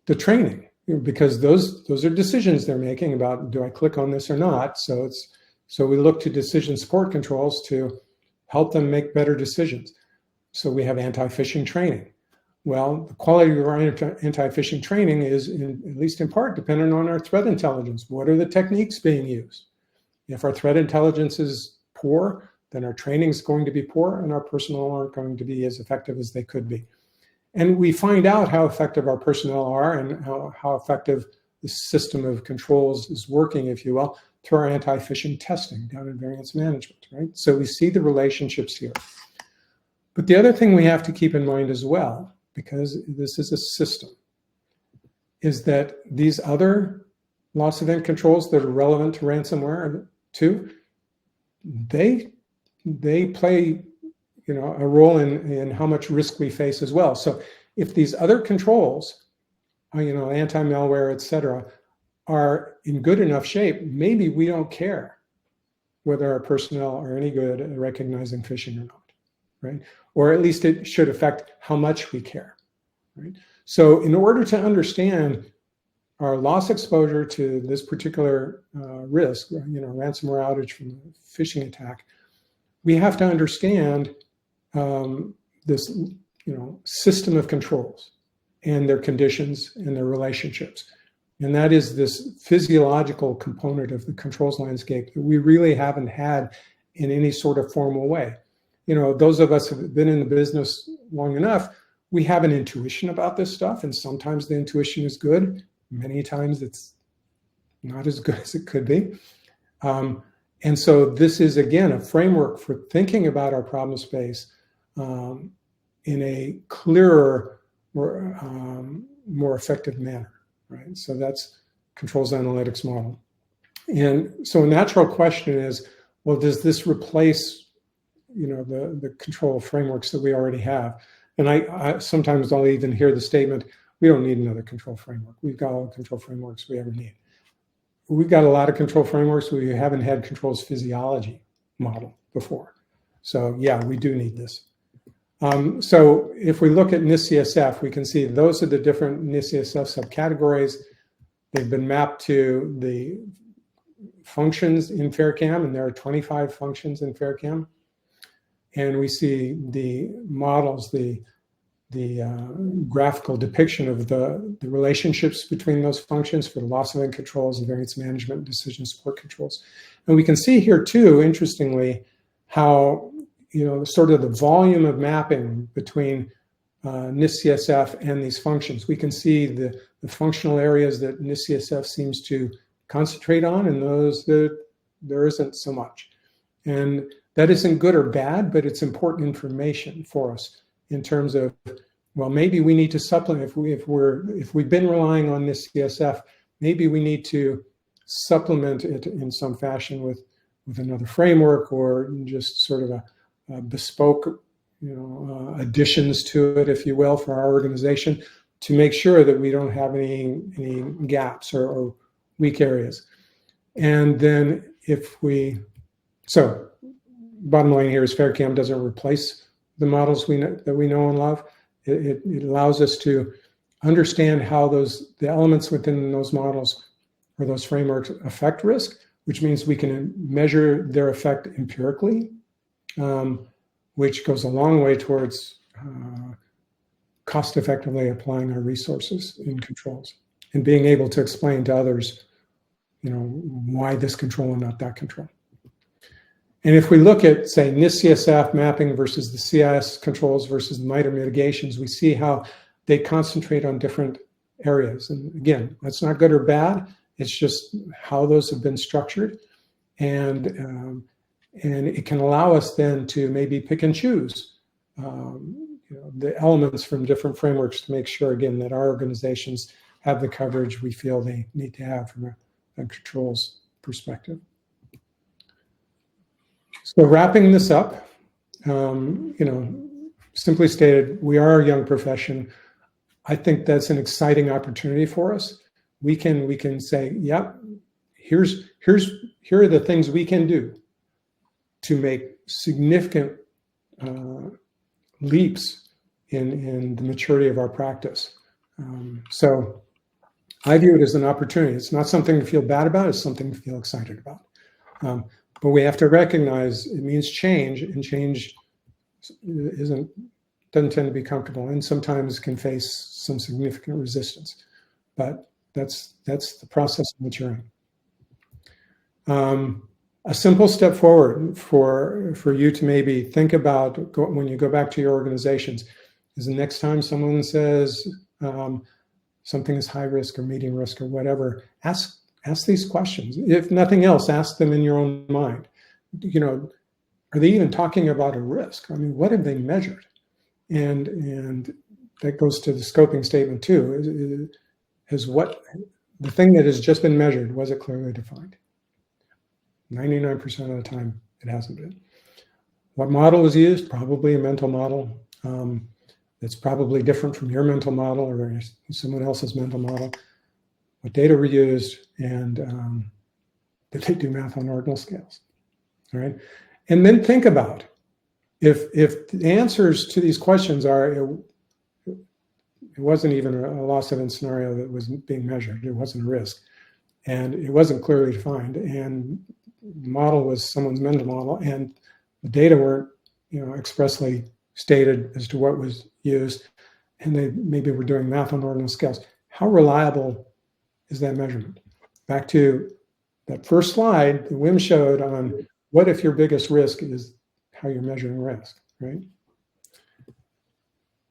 Speaker 3: the training, because those are decisions they're making about, do I click on this or not? So we look to decision support controls to help them make better decisions. So we have anti-phishing training. Well, the quality of our anti-phishing training is, at least in part, dependent on our threat intelligence. What are the techniques being used? If our threat intelligence is poor, then our training is going to be poor and our personnel aren't going to be as effective as they could be. And we find out how effective our personnel are and how effective the system of controls is working, if you will, through our anti-phishing testing down in variance management, right? So we see the relationships here. But the other thing we have to keep in mind as well, because this is a system, is that these other loss event controls that are relevant to ransomware too, they play, you know, a role in how much risk we face as well. So if these other controls, you know, anti-malware, et cetera, are in good enough shape, maybe we don't care whether our personnel are any good at recognizing phishing or not, right? Or at least it should affect how much we care, right? So in order to understand our loss exposure to this particular risk, you know, ransomware outage from a phishing attack, we have to understand this, you know, system of controls and their conditions and their relationships. And that is this physiological component of the controls landscape that we really haven't had in any sort of formal way. You know, those of us who have been in the business long enough, we have an intuition about this stuff, and sometimes the intuition is good. Many times it's not as good as it could be. And so this is, again, a framework for thinking about our problem space in a clearer, more effective manner, right? So that's controls analytics model. And so a natural question is, well, does this replace, you know, the control frameworks that we already have? And I sometimes I'll even hear the statement, we don't need another control framework. We've got all the control frameworks we ever need. We've got a lot of control frameworks. We haven't had controls physiology model before. So yeah, we do need this. So if we look at NIST-CSF, we can see those are the different NIST-CSF subcategories. They've been mapped to the functions in FairCam, and there are 25 functions in FairCam. And we see the models, the graphical depiction of the relationships between those functions for the loss event controls and variance management and decision support controls. And we can see here too, interestingly, how, you know, sort of the volume of mapping between NIST-CSF and these functions. We can see the functional areas that NIST-CSF seems to concentrate on and those that there isn't so much. And that isn't good or bad, but it's important information for us in terms of, well, maybe we need to supplement, if we've been relying on this CSF, maybe we need to supplement it in some fashion with another framework or just sort of a bespoke, you know, additions to it, if you will, for our organization to make sure that we don't have any gaps or weak areas. And then so bottom line here is FairCam doesn't replace the models that we know and love. It allows us to understand how the elements within those models or those frameworks affect risk, which means we can measure their effect empirically, which goes a long way towards cost effectively applying our resources in controls and being able to explain to others, you know, why this control and not that control. And if we look at, say, NIST-CSF mapping versus the CIS controls versus the MITRE mitigations, we see how they concentrate on different areas. And again, that's not good or bad. It's just how those have been structured. And it can allow us then to maybe pick and choose you know, the elements from different frameworks to make sure, again, that our organizations have the coverage we feel they need to have from a controls perspective. So wrapping this up, you know, simply stated, we are a young profession. I think that's an exciting opportunity for us. We can say, yep, here are the things we can do to make significant leaps in the maturity of our practice. So I view it as an opportunity. It's not something to feel bad about. It's something to feel excited about. But we have to recognize it means change, and change isn't doesn't tend to be comfortable, and sometimes can face some significant resistance. But that's the process in which you're in. A simple step forward for you to maybe think about when you go back to your organizations is the next time someone says something is high risk or medium risk or whatever, ask these questions. If nothing else, ask them in your own mind. You know, are they even talking about a risk? I mean, what have they measured? And that goes to the scoping statement too. Is what the thing that has just been measured, was it clearly defined? 99% of the time, it hasn't been. What model was used? Probably a mental model. It's probably different from your mental model or someone else's mental model. What data were used, and did they do math on ordinal scales? All right, and then think about if the answers to these questions are it wasn't even a loss event scenario that was being measured. It wasn't a risk, and it wasn't clearly defined, and the model was someone's mental model, and the data weren't, expressly stated as to what was used, and they maybe were doing math on ordinal scales. How reliable is that measurement? Back to that first slide that Wim showed on what if your biggest risk is how you're measuring risk, right?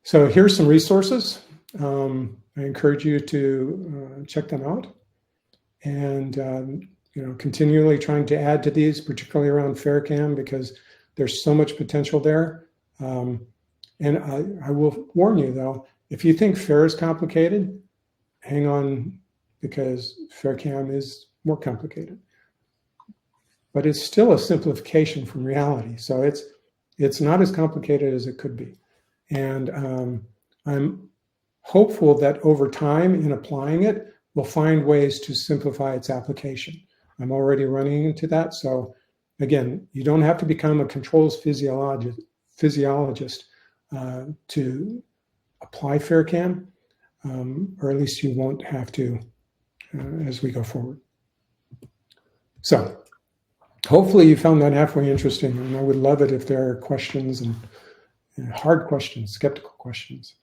Speaker 3: So here's some resources. I encourage you to check them out, and continually trying to add to these, particularly around FairCam, because there's so much potential there. And I will warn you, though, if you think FAIR is complicated, hang on, because FairCam is more complicated. But it's still a simplification from reality. So it's not as complicated as it could be. And I'm hopeful that over time, in applying it, we'll find ways to simplify its application. I'm already running into that. So again, you don't have to become a controls physiologist to apply FairCam, or at least you won't have to as we go forward. So hopefully you found that halfway interesting, and I would love it if there are questions and hard questions, skeptical questions.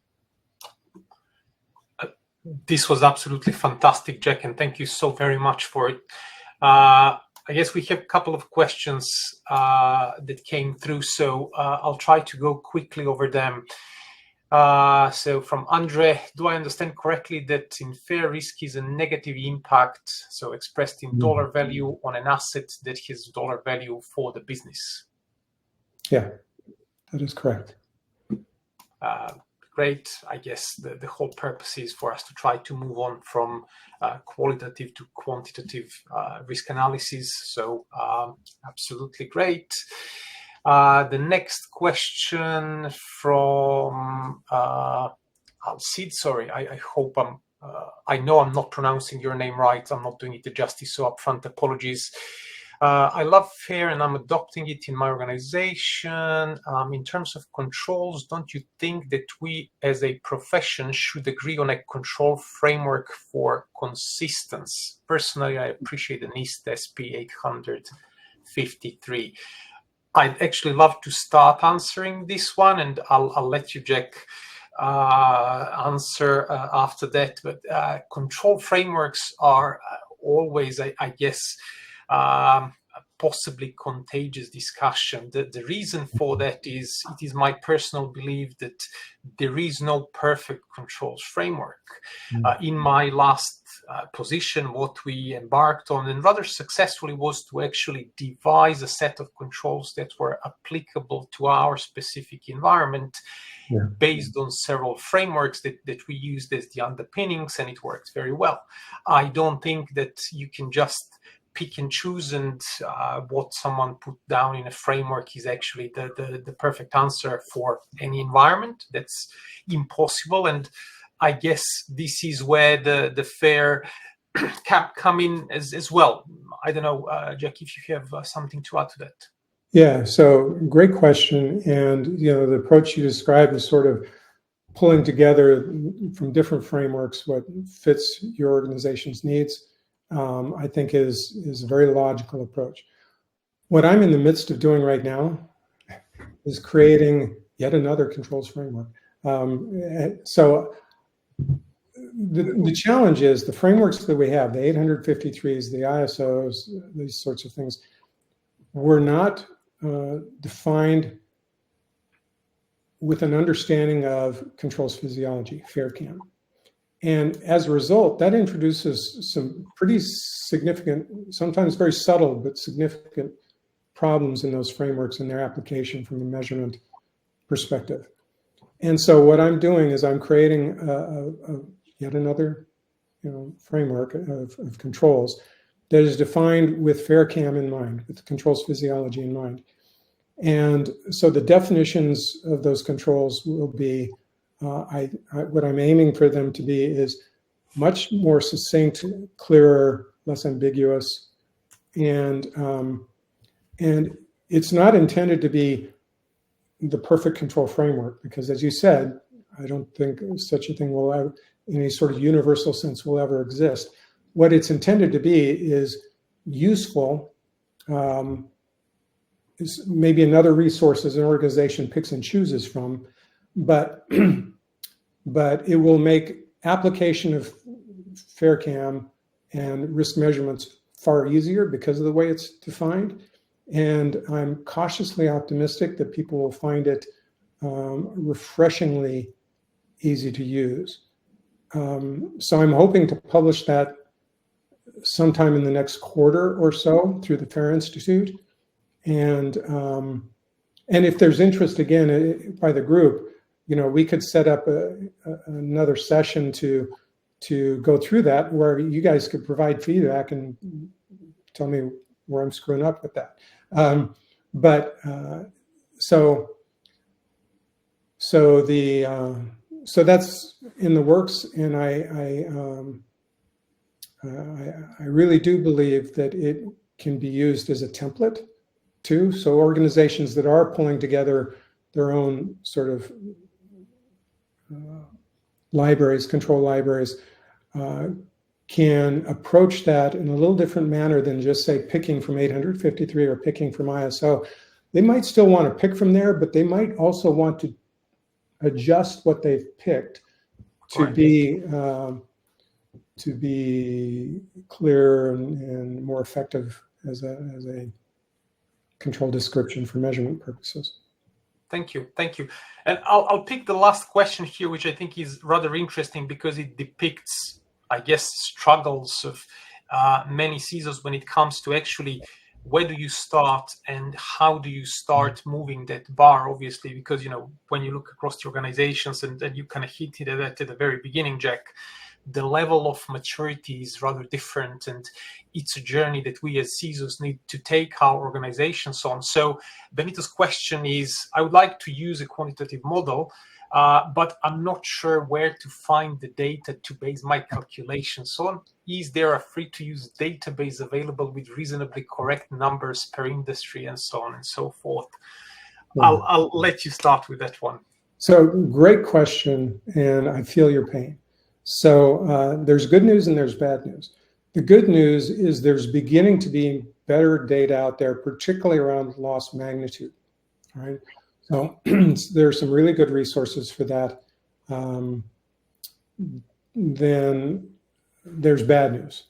Speaker 2: This was absolutely fantastic, Jack, and thank you so very much for it. I guess we have a couple of questions that came through, so I'll try to go quickly over them. So from Andre, do I understand correctly that in fair risk is a negative impact, so expressed in dollar value on an asset that has dollar value for the business?
Speaker 3: Yeah, that is correct.
Speaker 2: Great. I guess the whole purpose is for us to try to move on from qualitative to quantitative risk analysis. So absolutely great. The next question from Alcid. Sorry, I hope I know I'm not pronouncing your name right. I'm not doing it the justice, so upfront apologies. I love FAIR and I'm adopting it in my organization. In terms of controls, don't you think that we as a profession should agree on a control framework for consistency? Personally, I appreciate the NIST SP 853. I'd actually love to start answering this one, and I'll let you, Jack, answer after that. But control frameworks are always, I guess, possibly contagious discussion. The reason for that is it is my personal belief that there is no perfect controls framework. In my last position, what we embarked on, and rather successfully, was to actually devise a set of controls that were applicable to our specific environment, based on several frameworks that we used as the underpinnings, and it worked very well. I don't think that you can just pick and choose, and what someone put down in a framework is actually the perfect answer for any environment. That's impossible, and I guess this is where the FAIR cap come in as well. I don't know, Jack, if you have something to add to that.
Speaker 3: Yeah, so great question. And the approach you described is sort of pulling together from different frameworks what fits your organization's needs. I think is a very logical approach. What I'm in the midst of doing right now is creating yet another controls framework. So the challenge is the frameworks that we have, the 853s, the ISOs, these sorts of things, were not defined with an understanding of controls physiology, FAIRCAM. And as a result, that introduces some pretty significant, sometimes very subtle, but significant problems in those frameworks and their application from a measurement perspective. And so what I'm doing is I'm creating yet another framework of controls that is defined with FAIRCAM in mind, with controls physiology in mind. And so the definitions of those controls will be, what I'm aiming for them to be is much more succinct, clearer, less ambiguous, and it's not intended to be the perfect control framework, because as you said, I don't think such a thing will ever, in any sort of universal sense, will ever exist. What it's intended to be is useful, is maybe another resource as an organization picks and chooses from, but it will make application of FAIRCAM and risk measurements far easier because of the way it's defined. And I'm cautiously optimistic that people will find it refreshingly easy to use. So I'm hoping to publish that sometime in the next quarter or so through the FAIR Institute. And if there's interest again by the group, we could set up another session to go through that, where you guys could provide feedback and tell me where I'm screwing up with that. So that's in the works, and I really do believe that it can be used as a template too. So organizations that are pulling together their own sort of libraries, control libraries, can approach that in a little different manner than just say picking from 853 or picking from ISO. They might still want to pick from there, but they might also want to adjust what they've picked to be clear and more effective as a control description for measurement purposes.
Speaker 2: Thank you. And I'll pick the last question here, which I think is rather interesting because it depicts, I guess, struggles of many CISOs when it comes to actually where do you start and how do you start moving that bar, obviously, because, when you look across the organizations and you kind of hinted at that at the very beginning, Jack, the level of maturity is rather different, and it's a journey that we as CISOs need to take our organizations on. So Benito's question is, I would like to use a quantitative model, but I'm not sure where to find the data to base my calculations on. Is there a free-to-use database available with reasonably correct numbers per industry and so on and so forth? I'll let you start with that one.
Speaker 3: So great question, and I feel your pain. So there's good news and there's bad news. The good news is there's beginning to be better data out there, particularly around loss magnitude. All right. So there are some really good resources for that. Then there's bad news.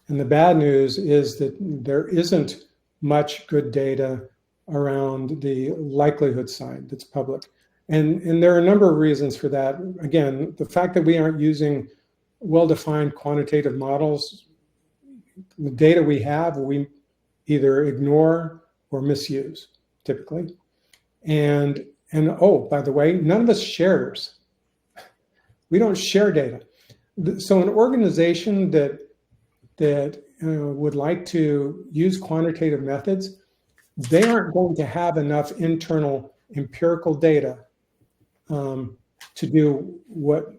Speaker 3: And the bad news is that there isn't much good data around the likelihood side that's public. And there are a number of reasons for that. Again, the fact that we aren't using well-defined quantitative models, the data we have, we either ignore or misuse, typically. And oh, by the way, none of us shares. We don't share data. So an organization that would like to use quantitative methods, they aren't going to have enough internal empirical data to do what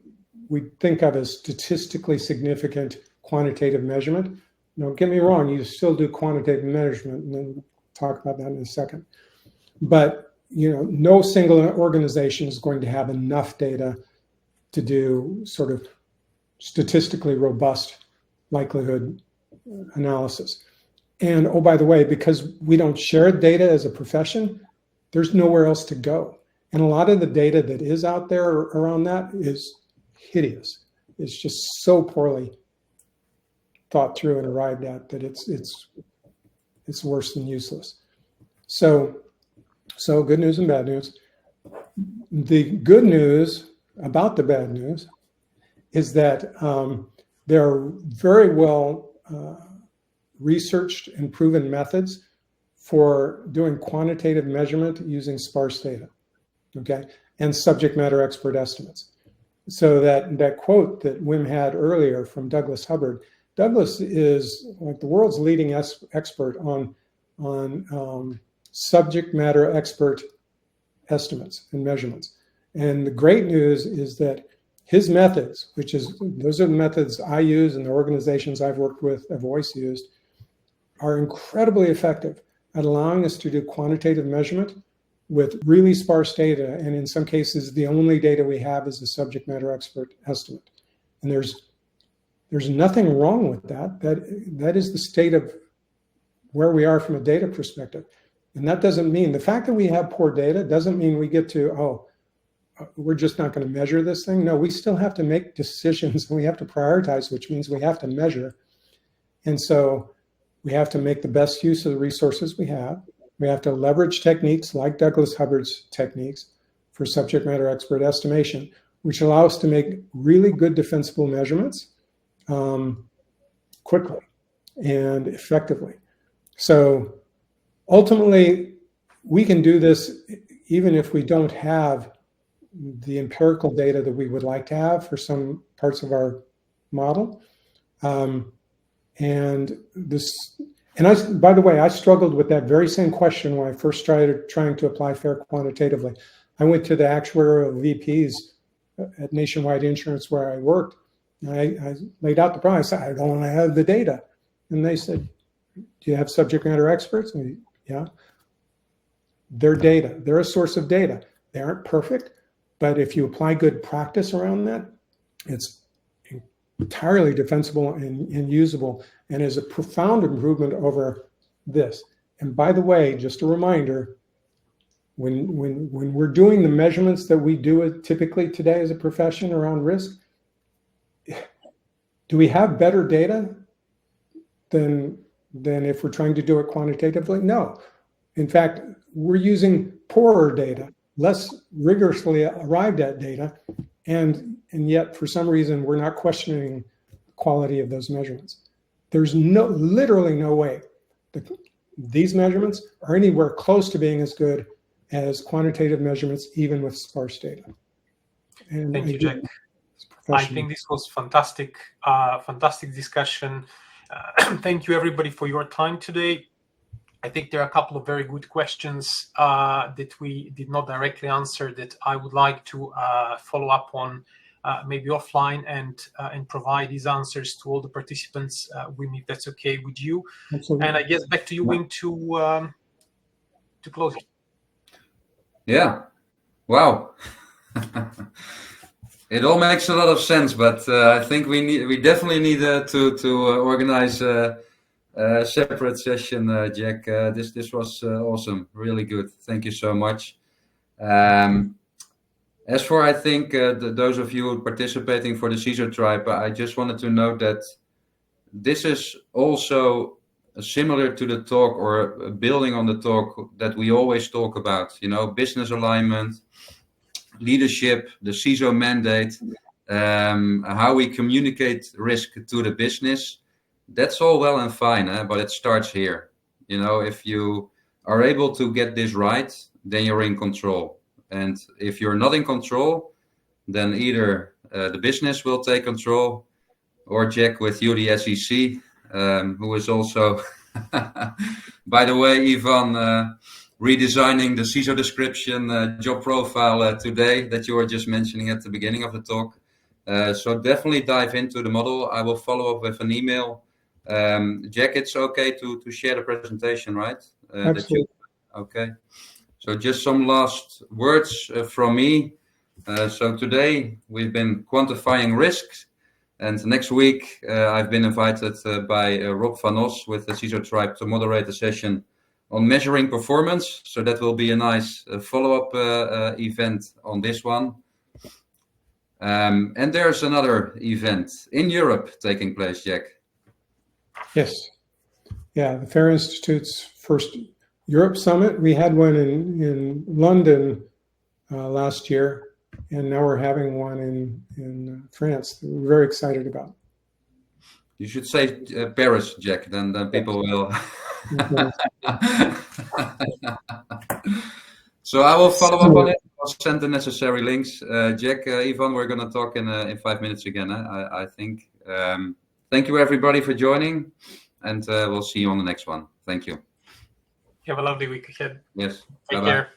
Speaker 3: we think of as statistically significant quantitative measurement. Don't get me wrong, you still do quantitative measurement, and then we'll talk about that in a second. But no single organization is going to have enough data to do sort of statistically robust likelihood analysis. And oh, by the way, because we don't share data as a profession, there's nowhere else to go. And a lot of the data that is out there around that is hideous. It's just so poorly thought through and arrived at that it's worse than useless. So good news and bad news. The good news about the bad news is that there are very well researched and proven methods for doing quantitative measurement using sparse data, okay, and subject matter expert estimates. So that quote that Wim had earlier from Douglas Hubbard, Douglas is like the world's leading expert on subject matter expert estimates and measurements. And the great news is that his methods, those are the methods I use and the organizations I've worked with have always used, are incredibly effective at allowing us to do quantitative measurement with really sparse data. And in some cases, the only data we have is a subject matter expert estimate. And there's nothing wrong with that. That is the state of where we are from a data perspective. And that doesn't mean, the fact that we have poor data doesn't mean we get to, we're just not going to measure this thing. No, we still have to make decisions and we have to prioritize, which means we have to measure. And so we have to make the best use of the resources we have. We have to leverage techniques like Douglas Hubbard's techniques for subject matter expert estimation, which allow us to make really good defensible measurements quickly and effectively. So ultimately, we can do this even if we don't have the empirical data that we would like to have for some parts of our model. By the way, I struggled with that very same question when I first started trying to apply FAIR quantitatively. I went to the actuarial VPs at Nationwide Insurance where I worked. And I laid out the problem. I said, I don't want to have the data. And they said, do you have subject matter experts? And yeah. They're data. They're a source of data. They aren't perfect, but if you apply good practice around that, it's entirely defensible and usable, and is a profound improvement over this. And by the way, just a reminder, when we're doing the measurements that we do typically today as a profession around risk, do we have better data than if we're trying to do it quantitatively? No. In fact, we're using poorer data, less rigorously arrived at data, and yet for some reason we're not questioning the quality of those measurements. There's literally no way that these measurements are anywhere close to being as good as quantitative measurements, even with sparse data. And
Speaker 2: thank you, Jack. I think this was fantastic discussion. Thank you everybody for your time today. I think there are a couple of very good questions that we did not directly answer that I would like to follow up on maybe offline and provide these answers to all the participants, Wim, if that's okay with you.
Speaker 3: Absolutely.
Speaker 2: And I guess back to you, Wim, to close it.
Speaker 1: Yeah. Wow. It all makes a lot of sense, but I think we definitely need to organize a separate session, Jack. This was awesome, really good. Thank you so much. As for, I think, those of you participating for the CISO Tribe, I just wanted to note that this is also similar to the talk, or building on the talk that we always talk about, business alignment, leadership, the CISO mandate, how we communicate risk to the business. That's all well and fine, but it starts here. If you are able to get this right, then you're in control. And if you're not in control, then either the business will take control, or Jack with you, the SEC, who is also, by the way, Ivan, redesigning the CISO description job profile today that you were just mentioning at the beginning of the talk. So definitely dive into the model. I will follow up with an email. Jack, it's okay to share the presentation, right?
Speaker 3: Absolutely.
Speaker 1: Okay. So just some last words from me. So today we've been quantifying risks, and next week I've been invited by Rob van Os with the CISO Tribe to moderate a session on measuring performance. So that will be a nice follow-up event on this one. And there's another event in Europe taking place, Jack.
Speaker 3: Yes. Yeah, the FAIR Institute's first Europe Summit. We had one in London last year, and now we're having one in France that we're very excited about.
Speaker 1: You should say Paris, Jack, then people will. So I will follow up on it. I'll send the necessary links. Jack, Ivan, we're going to talk in 5 minutes again, I think. Thank you, everybody, for joining, and we'll see you on the next one. Thank you.
Speaker 2: Have a lovely week ahead.
Speaker 1: Yes.
Speaker 2: Take
Speaker 1: Bye-bye.
Speaker 2: care.